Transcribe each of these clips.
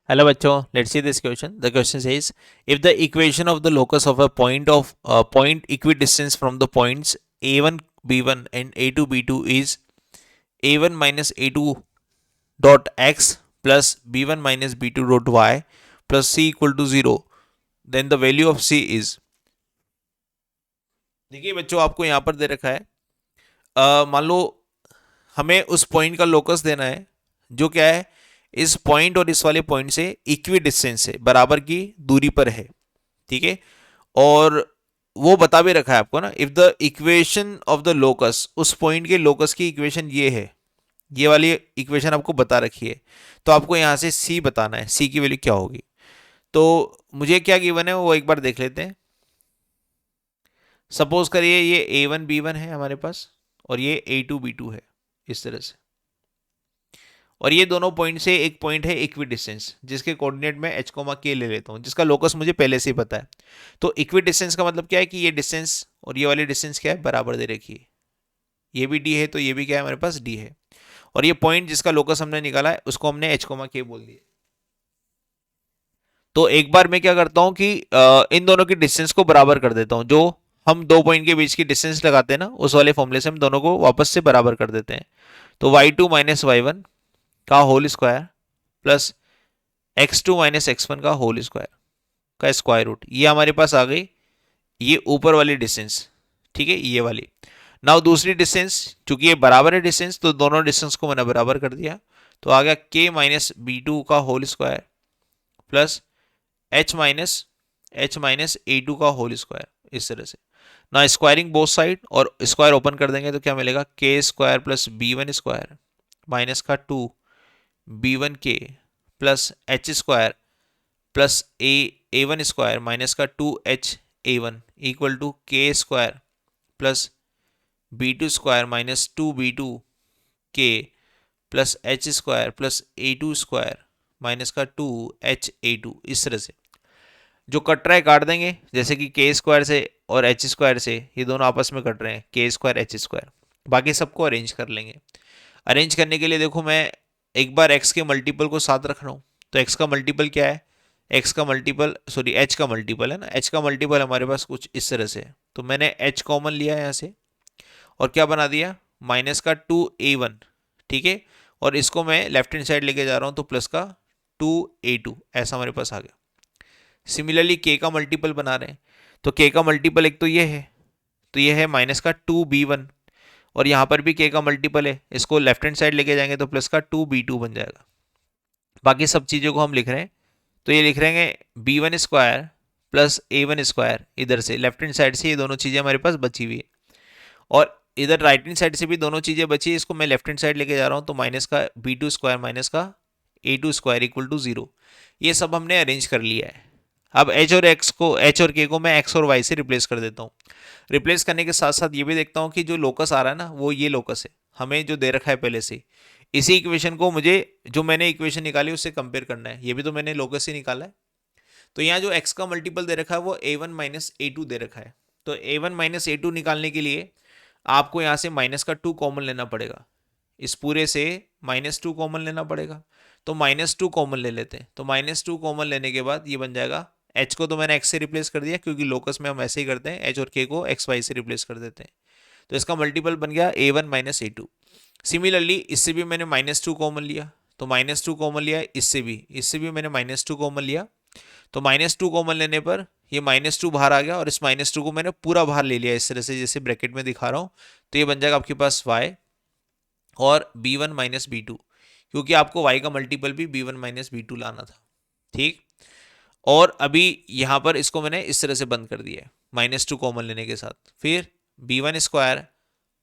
Hello, bachcho. Let's see this question. The question says, if the equation of the locus of a point equidistance from the points a1 b1 and a2 b2 is a1 minus a2 dot x plus b1 minus b2 dot y plus c equal to 0, then the value of c is। देखिए बच्चों, आपको यहाँ पर दे रखा है, मान लो हमें उस पॉइंट का लोकस देना है जो क्या है, इस पॉइंट और इस वाले पॉइंट से इक्वी डिस्टेंस है, बराबर की दूरी पर है। ठीक है। और वो बता भी रखा है आपको ना, if the equation of the locus, उस पॉइंट के लोकस की इक्वेशन ये है, ये वाली इक्वेशन आपको बता रखी है। तो आपको यहां से सी बताना है, सी की वैल्यू क्या होगी। तो मुझे क्या गिवन है वो एक बार देख लेते हैं। सपोज करिए ये ए वन बी वन है हमारे पास, और ये ए टू बी टू है, इस तरह से। और ये दोनों पॉइंट से एक पॉइंट है इक्वी डिस्टेंस, जिसके कोऑर्डिनेट में एच कोमा के ले लेता हूँ, जिसका लोकस मुझे पहले से ही पता है। तो इक्वी डिस्टेंस का मतलब क्या है कि ये डिस्टेंस और ये वाली डिस्टेंस क्या है, बराबर दे रखी है। ये भी डी है तो ये भी क्या है, हमारे पास डी है। और ये पॉइंट जिसका लोकस हमने निकाला है उसको हमने एच कोमा के बोल दिया। तो एक बार मैं क्या करता हूं कि इन दोनों की डिस्टेंस को बराबर कर देता हूं। जो हम दो पॉइंट के बीच की डिस्टेंस लगाते हैं ना, उस वाले फॉर्मूले से हम दोनों को वापस से बराबर कर देते हैं। तो y2 माइनस वाई वन का whole square plus x2 minus X one का होल स्क्वायर का स्क्वायर रूट, ये हमारे पास आ गई ये ऊपर वाली डिस्टेंस। ठीक है, ये वाली। नाउ दूसरी डिस्टेंस, चूंकि ये बराबर है डिस्टेंस, तो दोनों डिस्टेंस को मैंने बराबर कर दिया। तो आ गया k माइनस बी टू का whole square plus H minus A two का होल स्क्वायर, इस तरह से। ना स्क्वायरिंग बोथ साइड, और स्क्वायर ओपन कर देंगे तो क्या मिलेगा, K square plus B one square minus का two B one K plus H square plus A one square minus का two H A one equal to K square plus B two square minus two B to के plus H square plus A two square minus का two H A two, इस तरह से। जो cut रहा है काट देंगे, जैसे कि के स्क्वायर से और एच स्क्वायर से ये दोनों आपस में कट रहे हैं, के स्क्वायर एच स्क्वायर। बाकी सबको अरेंज कर लेंगे। अरेंज करने के लिए देखो, मैं एक बार एक्स के मल्टीपल को साथ रख रहा हूँ। तो एक्स का मल्टीपल क्या है, एक्स का मल्टीपल सॉरी एच का मल्टीपल है ना, एच का मल्टीपल हमारे पास कुछ इस तरह से है। तो मैंने एच कॉमन लिया है यहाँ से, और क्या बना दिया, माइनस का टू ए वन। ठीक है। और इसको मैं लेफ्ट हैंड साइड लेके जा रहा हूँ, तो प्लस का टू ए टू, ऐसा हमारे पास आ गया। सिमिलरली के का मल्टीपल बना रहे हैं, तो के का मल्टीपल एक तो ये है, तो ये है माइनस का टू बी वन। और यहाँ पर भी के का मल्टीपल है, इसको लेफ्ट हैंड साइड लेके जाएंगे तो प्लस का टू बी टू बन जाएगा। बाकी सब चीज़ों को हम लिख रहे हैं, तो ये लिख रहे हैं B one square plus A one square, इधर से लेफ्ट हैंड साइड से ये दोनों चीज़ें हमारे पास बची हुई है। और इधर राइट हैंड साइड से भी दोनों चीज़ें बची है, इसको मैं लेफ्ट हैंड साइड लेके जा रहा हूँ, तो माइनस का बी टू स्क्वायर माइनस का A two square equal to zero. ये सब हमने अरेंज कर लिया है। अब एच और के को मैं एक्स और वाई से रिप्लेस कर देता हूँ। रिप्लेस करने के साथ साथ ये भी देखता हूँ कि जो लोकस आ रहा है ना, वो ये लोकस है हमें जो दे रखा है पहले से। इसी इक्वेशन को मुझे, जो मैंने इक्वेशन निकाली उससे कंपेयर करना है। ये भी तो मैंने लोकस ही निकाला है। तो यहाँ जो एक्स का मल्टीपल दे रखा है वो ए वन माइनस ए टू दे रखा है। तो ए वन माइनस ए टू निकालने के लिए आपको यहाँ से माइनस का टू कॉमन लेना पड़ेगा, इस पूरे से माइनस टू कॉमन लेना पड़ेगा। तो माइनस टू कॉमन ले लेते हैं। तो माइनस टू कॉमन लेने के बाद ये बन जाएगा, एच को तो मैंने एक्स से रिप्लेस कर दिया, क्योंकि लोकस में हम ऐसे ही करते हैं, एच और के को एक्स वाई से रिप्लेस कर देते हैं। तो इसका मल्टीपल बन गया A one minus A two. Similarly इससे भी मैंने माइनस टू कॉमन लिया, तो माइनस टू कॉमन लिया, इससे भी मैंने माइनस टू कॉमन लिया। तो माइनस टू कॉमन लेने पर ये माइनस टू बाहर आ गया, और इस माइनस टू को मैंने पूरा बाहर ले लिया, इस तरह से जैसे ब्रैकेट में दिखा रहा हूँ। तो ये बन जाएगा आपके पास y और B one minus B two, क्योंकि आपको y का मल्टीपल भी B one minus B two लाना था। ठीक। और अभी यहाँ पर इसको मैंने इस तरह से बंद कर दिया है, माइनस टू कॉमन लेने के साथ। फिर B one square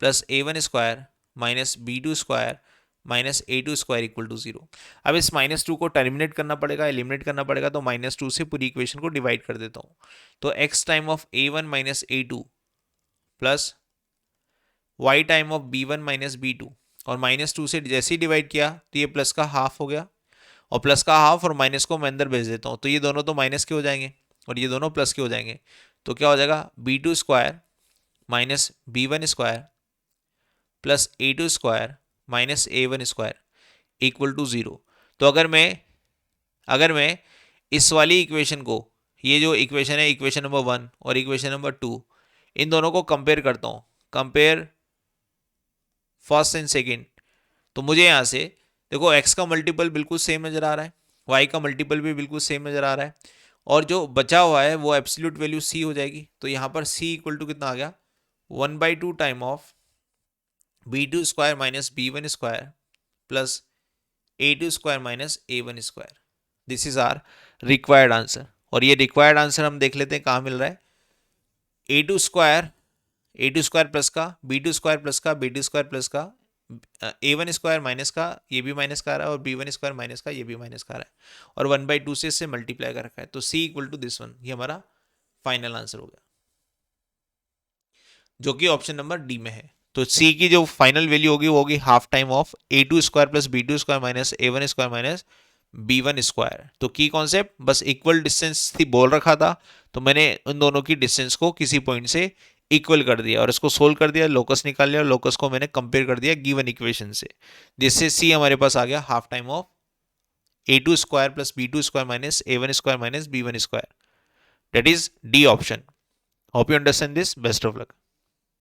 plus A one square minus B two square minus A two square equal to zero. अब इस माइनस टू को टर्मिनेट करना पड़ेगा, एलिमिनेट करना पड़ेगा, तो माइनस टू से पूरी इक्वेशन को डिवाइड कर देता हूँ। तो X time of A one minus A two plus Y time of B one minus B two, और माइनस टू से जैसे ही डिवाइड किया तो ये प्लस का हाफ हो गया, और प्लस का हाफ और माइनस को मैं अंदर भेज देता हूँ, तो ये दोनों तो माइनस के हो जाएंगे और ये दोनों प्लस के हो जाएंगे। तो क्या हो जाएगा, B two square minus B one square plus A two square minus A one square equal to zero. तो अगर मैं अगर मैं इस वाली इक्वेशन को, ये जो इक्वेशन है इक्वेशन नंबर 1 और इक्वेशन नंबर 2, इन दोनों को कंपेयर करता हूँ, कंपेयर फर्स्ट एंड सेकेंड, तो मुझे यहाँ से देखो x का मल्टीपल बिल्कुल सेम नजर आ रहा है, y का मल्टीपल भी बिल्कुल सेम नजर आ रहा है, और जो बचा हुआ है वो एब्सोल्यूट वैल्यू c हो जाएगी। तो यहाँ पर c इक्वल टू कितना आ गया, 1/2 time of b2 square minus b1 square plus a2 square minus a1 square. This is our required answer. और ये रिक्वायर्ड आंसर हम देख लेते हैं कहाँ मिल रहा है, a2 स्क्वायर प्लस का b2 स्क्वायर प्लस का b2 स्क्वायर प्लस का a1 स्क्वायर माइनस का, ये भी माइनस का आ रहा है, और b1 स्क्वायर माइनस का, ये भी माइनस का आ रहा है, और 1/2 से इससे मल्टीप्लाई कर रखा है। तो c equal to this one, ये हमारा फाइनल आंसर हो गया, जो कि ऑप्शन नंबर डी में है। तो c की जो फाइनल वैल्यू होगी वो होगी half time of a2 square plus b2 square minus a1 square minus b1 square. तो की कॉन्सेप्ट बस इक्वल डिस्टेंस थी बोल रखा था, तो मैंने उन दोनों की डिस्टेंस को किसी पॉइंट से इक्वल कर दिया और इसको सोल्व कर दिया, लोकस निकाल लिया और लोकस को मैंने कंपेयर कर दिया गिवन इक्वेशन से, जिससे सी हमारे पास आ गया half time of a2 square plus b2 square minus a1 square minus b1 square, that is D option. Hope you understand this, best of luck.